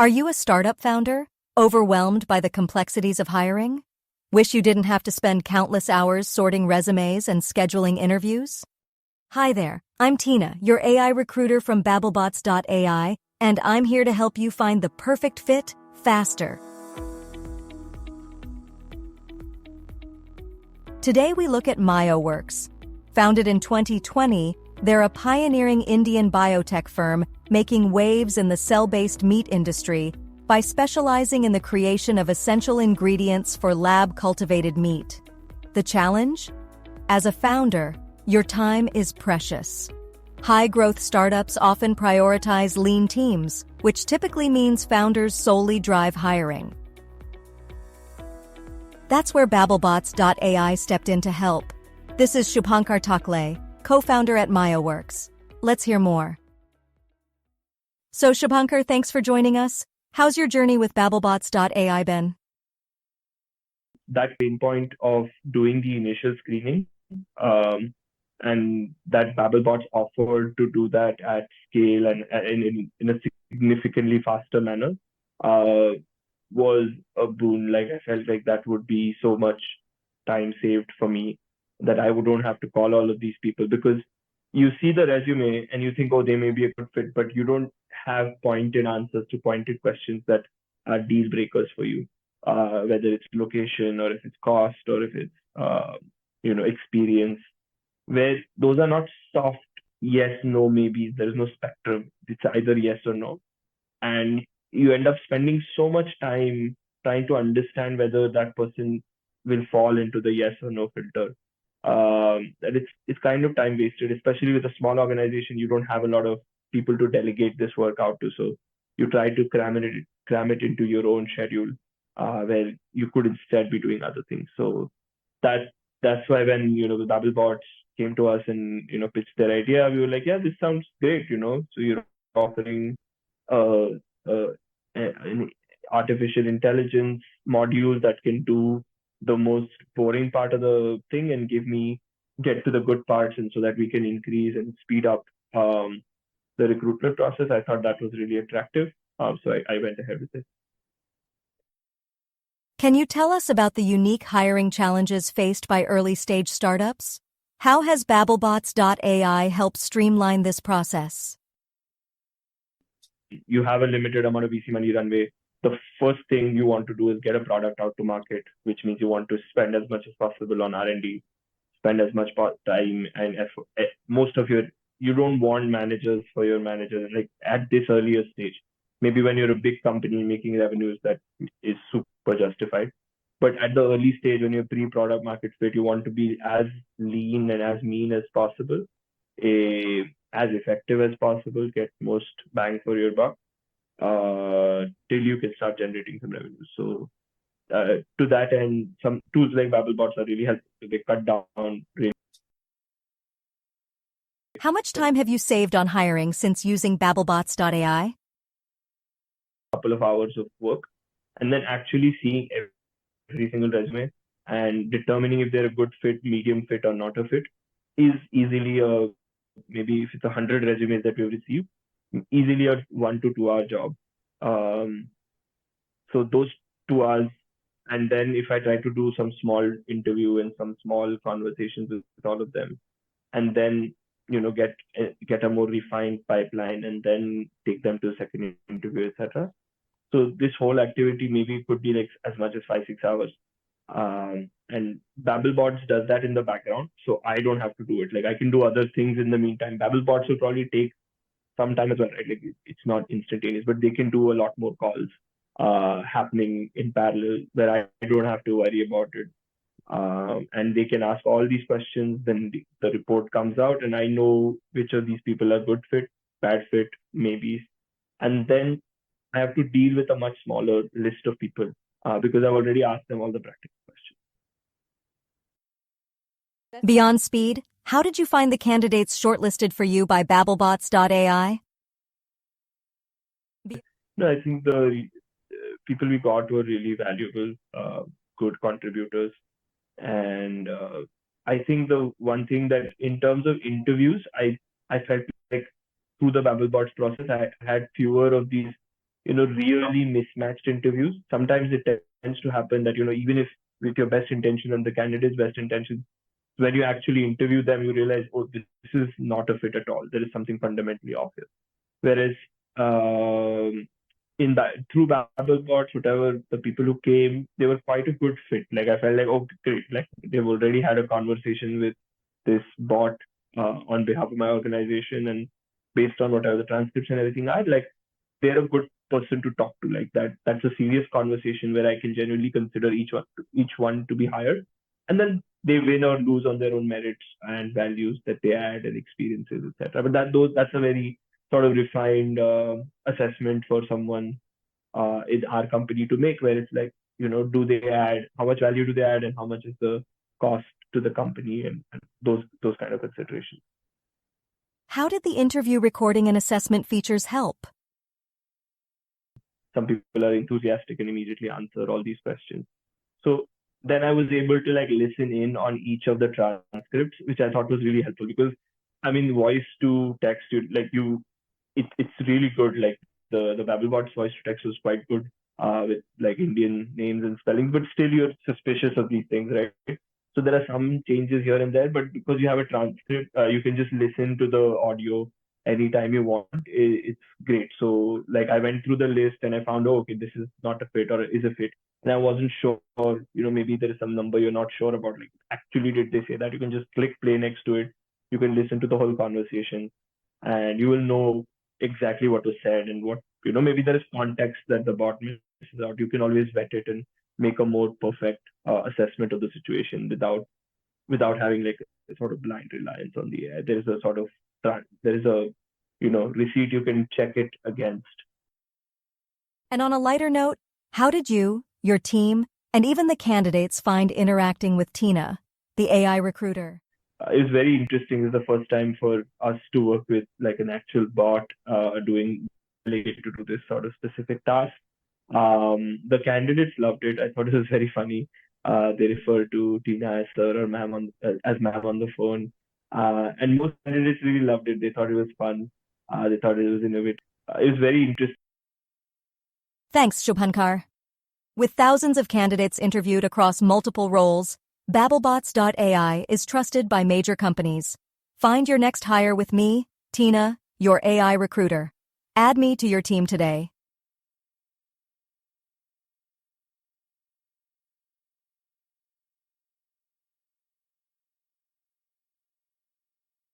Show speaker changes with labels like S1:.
S1: Are you a startup founder, overwhelmed by the complexities of hiring? Wish you didn't have to spend countless hours sorting resumes and scheduling interviews? Hi there, I'm Tina, your AI recruiter from Babblebots.ai, and I'm here to help you find the perfect fit faster. Today we look at MyoWorks. Founded in 2020, they're a pioneering Indian biotech firm making waves in the cell-based meat industry by specializing in the creation of essential ingredients for lab-cultivated meat. The challenge? As a founder, your time is precious. High-growth startups often prioritize lean teams, which typically means founders solely drive hiring. That's where Babblebots.ai stepped in to help. This is Shubhankar Takle, co-founder at MyoWorks. Let's hear more. So Shubhankar, thanks for joining us. How's your journey with Babblebots.ai been?
S2: That pain point of doing the initial screening, and that Babblebots offered to do that at scale and in a significantly faster manner, was a boon. Like, I felt like that would be so much time saved for me, that I don't have to call all of these people, because you see the resume and you think, oh, they may be a good fit, but you don't have pointed answers to pointed questions that are deal breakers for you, whether it's location or if it's cost or if it's experience, where those are not soft yes, no, maybe. There is no spectrum. It's either yes or no. And you end up spending so much time trying to understand whether that person will fall into the yes or no filter. That it's kind of time wasted, especially with a small organization. You don't have a lot of people to delegate this work out to, so you try to cram it into your own schedule, where you could instead be doing other things. So that's why when the Babblebots came to us and pitched their idea, we were like, yeah, this sounds great. So you're offering an artificial intelligence module that can do the most boring part of the thing and get to the good parts, and so that we can increase and speed up the recruitment process. I thought that was really attractive. So I went ahead with it.
S1: Can you tell us about the unique hiring challenges faced by early-stage startups? How has Babblebots.ai helped streamline this process?
S2: You have a limited amount of VC money runway. The first thing you want to do is get a product out to market, which means you want to spend as much as possible on R&D, spend as much time and effort. You don't want managers for your managers, like at this earlier stage. Maybe when you're a big company making revenues, that is super justified. But at the early stage, when you're pre-product market fit, you want to be as lean and as mean as possible, as effective as possible, get most bang for your buck, till you can start generating some revenue. So to that end, some tools like Babblebots are really helpful. They cut down.
S1: How much time have you saved on hiring since using Babblebots.ai?
S2: Couple of hours of work, and then actually seeing every single resume and determining if they're a good fit, medium fit, or not a fit is easily maybe if it's 100 resumes that we've received, easily a 1 to 2 hour job. So those 2 hours, and then if I try to do some small interview and some small conversations with all of them, and then get a more refined pipeline, and then take them to a second interview, etc. So this whole activity maybe could be like as much as 5-6 hours. And Babblebots does that in the background, so I don't have to do it. Like, I can do other things in the meantime. Babblebots will probably take some time as well, right? Like, it's not instantaneous, but they can do a lot more calls happening in parallel, where I don't have to worry about it. And they can ask all these questions, then the report comes out, and I know which of these people are good fit, bad fit, maybes. And then I have to deal with a much smaller list of people, because I've already asked them all the practical questions.
S1: Beyond speed, how did you find the candidates shortlisted for you by Babblebots.ai?
S2: No, I think the people we got were really valuable, good contributors. And I think the one thing that in terms of interviews, I felt like through the Babblebots process, I had fewer of these really mismatched interviews. Sometimes it tends to happen that, even if with your best intention and the candidate's best intention, when you actually interview them, you realize, oh, this is not a fit at all. There is something fundamentally off here. Whereas in that through BabbleBots, whatever the people who came, they were quite a good fit. Like I felt like, oh, great, like they've already had a conversation with this bot on behalf of my organization, and based on whatever the transcripts and everything, I'd like they're a good person to talk to. Like that's a serious conversation where I can genuinely consider each one to be hired, and then they win or lose on their own merits and values that they add and experiences, etc. But that's a very sort of refined assessment for someone in our company to make, where it's like, do they add, how much value do they add, and how much is the cost to the company, and those kind of considerations.
S1: How did the interview recording and assessment features help?
S2: Some people are enthusiastic and immediately answer all these questions. So then I was able to like listen in on each of the transcripts, which I thought was really helpful because I mean, voice to text, it's really good. Like the BabbleBots voice to text was quite good with like Indian names and spellings, but still you're suspicious of these things, right? So there are some changes here and there, but because you have a transcript, you can just listen to the audio anytime you want. It's great. So like I went through the list and I found, oh, okay, this is not a fit or is a fit. And I wasn't sure, maybe there is some number you're not sure about. Like, actually, did they say that? You can just click play next to it. You can listen to the whole conversation and you will know exactly what was said and what, maybe there is context that the bot misses out. You can always vet it and make a more perfect assessment of the situation without having like a sort of blind reliance on the AI. There is a sort of there is a receipt you can check it against.
S1: And on a lighter note, how did you, your team, and even the candidates find interacting with Tina, the AI recruiter?
S2: It was very interesting. It's the first time for us to work with like an actual bot doing related to do this sort of specific task. The candidates loved it. I thought it was very funny. They refer to Tina as sir or ma'am as ma'am on the phone, and most candidates really loved it. They thought it was fun. They thought it was innovative. It was very interesting.
S1: Thanks, Shubhankar. With thousands of candidates interviewed across multiple roles, Babblebots.ai is trusted by major companies. Find your next hire with me, Tina, your AI recruiter. Add me to your team today.